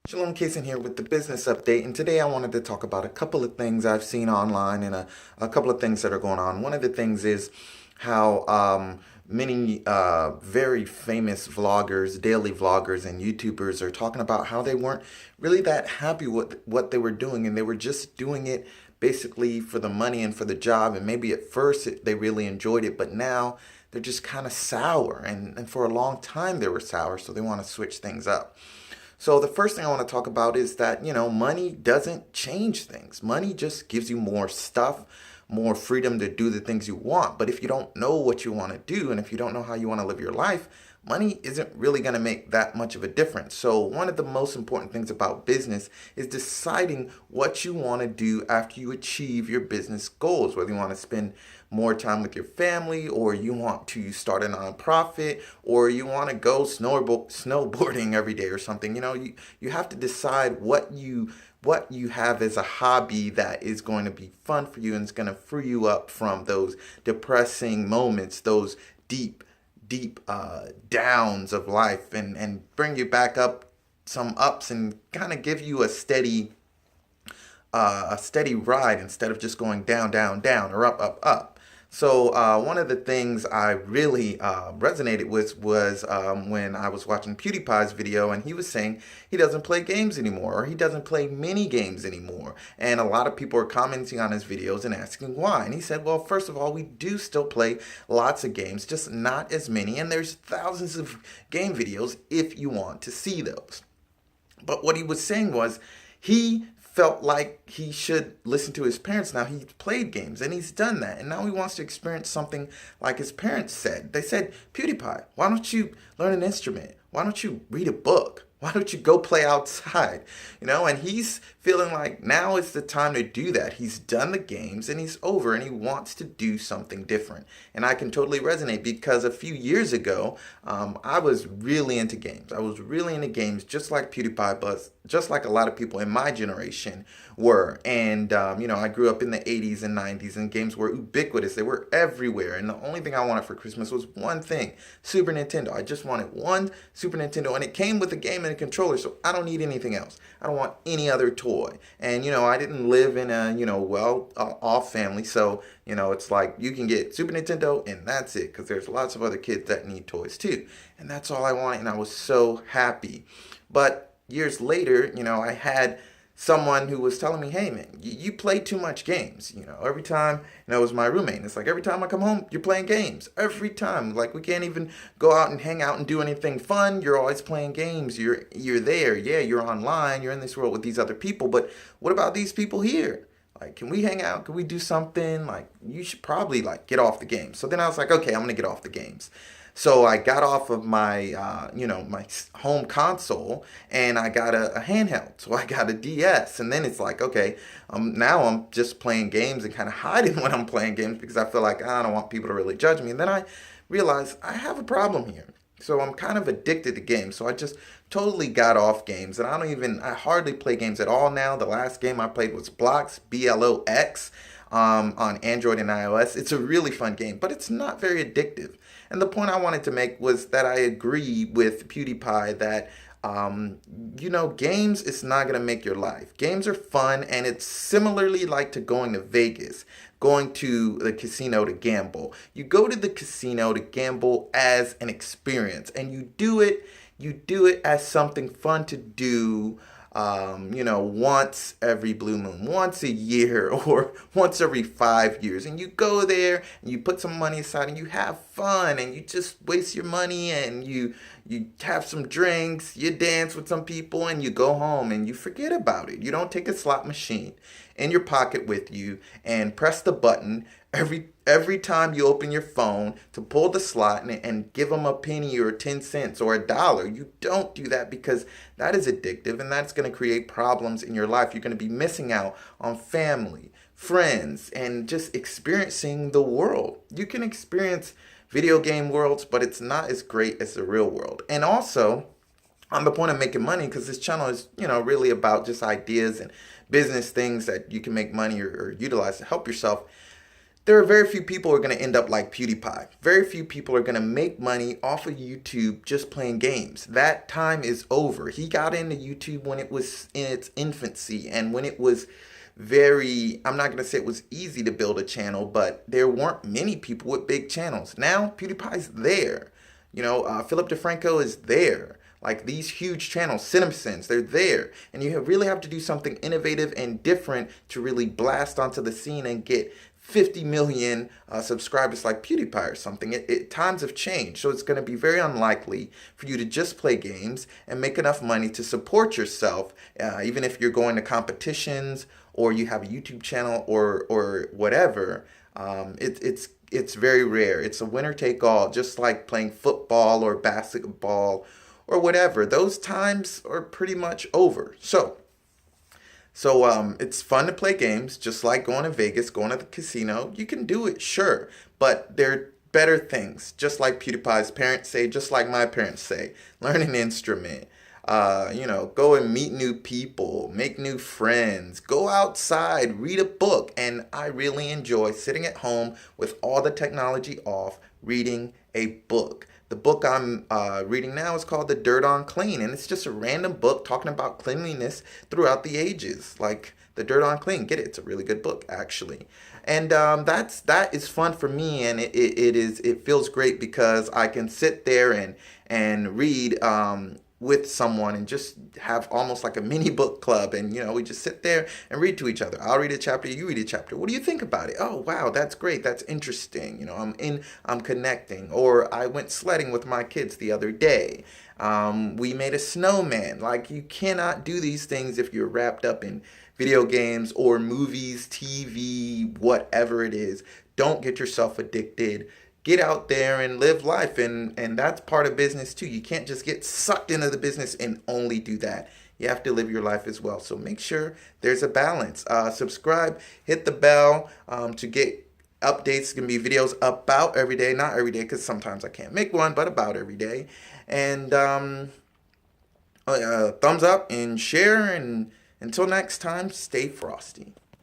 Shalom Kason here with the business update, and today I wanted to talk about a couple of things I've seen online and a couple of things that are going on. One of the things is how many very famous vloggers, daily vloggers, and YouTubers are talking about how they weren't really that happy with what they were doing, and they were just doing it basically for the money and for the job, and maybe at first they really enjoyed it, but now they're just kind of sour, and for a long time they were sour, so they want to switch things up. So the first thing I want to talk about is that, money doesn't change things. Money just gives you more stuff, more freedom to do the things you want. But if you don't know what you want to do, and if you don't know how you want to live your life, money isn't really going to make that much of a difference. So one of the most important things about business is deciding what you want to do after you achieve your business goals, whether you want to spend more time with your family, or you want to start a nonprofit, or you want to go snowboarding every day or something. You have to decide what you have as a hobby that is going to be fun for you and is going to free you up from those depressing moments, those deep downs of life, and bring you back up some ups and kind of give you a steady ride instead of just going down, down, down, or up, up, up. So one of the things I really resonated with was when I was watching PewDiePie's video, and he was saying he doesn't play games anymore, or he doesn't play mini games anymore. And a lot of people are commenting on his videos and asking why. And he said, well, first of all, we do still play lots of games, just not as many. And there's thousands of game videos if you want to see those. But what he was saying was he felt like he should listen to his parents now. He's played games and he's done that. And now he wants to experience something like his parents said. They said, PewDiePie, why don't you learn an instrument? Why don't you read a book? Why don't you go play outside? And he's feeling like now is the time to do that. He's done the games and he's over, and he wants to do something different. And I can totally resonate, because a few years ago, I was really into games. I was really into games just like PewDiePie, but just like a lot of people in my generation were. And, I grew up in the 80s and 90s, and games were ubiquitous. They were everywhere. And the only thing I wanted for Christmas was one thing: Super Nintendo. I just wanted one Super Nintendo, and it came with a game and a controller, so I don't need anything else. I don't want any other toy. And, I didn't live in a, off family, so, it's like you can get Super Nintendo and that's it, because there's lots of other kids that need toys too. And that's all I wanted, and I was so happy. But years later, I had someone who was telling me, hey man, you play too much games. Every time, it was my roommate. It's like every time I come home, you're playing games. Every time. Like, we can't even go out and hang out and do anything fun. You're always playing games. You're there. Yeah, you're online. You're in this world with these other people. But what about these people here? Like, can we hang out? Can we do something? Like, you should probably, get off the games. So then I was like, okay, I'm going to get off the games. So I got off of my, my home console, and I got a handheld. So I got a DS, and then it's like, okay, now I'm just playing games and kind of hiding when I'm playing games, because I feel like I don't want people to really judge me. And then I realized I have a problem here. So I'm kind of addicted to games. So I just totally got off games, and I hardly play games at all now. The last game I played was Blocks, Blox, on Android and iOS. It's a really fun game, but it's not very addictive. And the point I wanted to make was that I agree with PewDiePie that games is not going to make your life. Games are fun, and it's similarly like to going to Vegas, going to the casino to gamble. You go to the casino to gamble as an experience, and you do it as something fun to do, once every blue moon, once a year, or once every 5 years. And you go there and you put some money aside and you have fun, and you just waste your money, and you have some drinks, you dance with some people, and you go home and you forget about it. You don't take a slot machine in your pocket with you and press the button every time you open your phone to pull the slot and give them a penny or 10 cents or $1. You don't do that, because that is addictive, and that's going to create problems in your life. You're going to be missing out on family, friends, and just experiencing the world. You can experience video game worlds, but it's not as great as the real world. And also, on the point of making money, because this channel is, really about just ideas and business things that you can make money or utilize to help yourself. there are very few people who are going to end up like PewDiePie. Very few people are going to make money off of YouTube just playing games. That time is over. He got into YouTube when it was in its infancy and when it was very, I'm not going to say it was easy to build a channel, but there weren't many people with big channels. Now PewDiePie's there. Philip DeFranco is there. Like these huge channels, Simpsons, they're there. And you really have to do something innovative and different to really blast onto the scene and get 50 million subscribers like PewDiePie or something. Times have changed, so it's going to be very unlikely for you to just play games and make enough money to support yourself, even if you're going to competitions or you have a YouTube channel or whatever. It's very rare. It's a winner take all, just like playing football or basketball or whatever. Those times are pretty much over. So it's fun to play games, just like going to Vegas, going to the casino. You can do it, sure, but there are better things, just like PewDiePie's parents say, just like my parents say. Learn an instrument, go and meet new people, make new friends, go outside, read a book. And I really enjoy sitting at home with all the technology off, reading a book. The book I'm reading now is called The Dirt on Clean, and it's just a random book talking about cleanliness throughout the ages, like The Dirt on Clean. Get it? It's a really good book, actually. And that is fun for me, and it feels great because I can sit there and read with someone and just have almost like a mini book club, and we just sit there and read to each other. I'll read a chapter, you read a chapter. What do you think about it? Oh wow, that's great, that's interesting. I'm connecting. Or I went sledding with my kids the other day. We made a snowman. Like, you cannot do these things if you're wrapped up in video games or movies, TV, whatever it is. Don't get yourself addicted. Get out there and live life, and that's part of business too. You can't just get sucked into the business and only do that. You have to live your life as well. So make sure there's a balance. Subscribe, hit the bell to get updates. Going to be videos about every day, not every day because sometimes I can't make one, but about every day. And thumbs up and share, and until next time, stay frosty.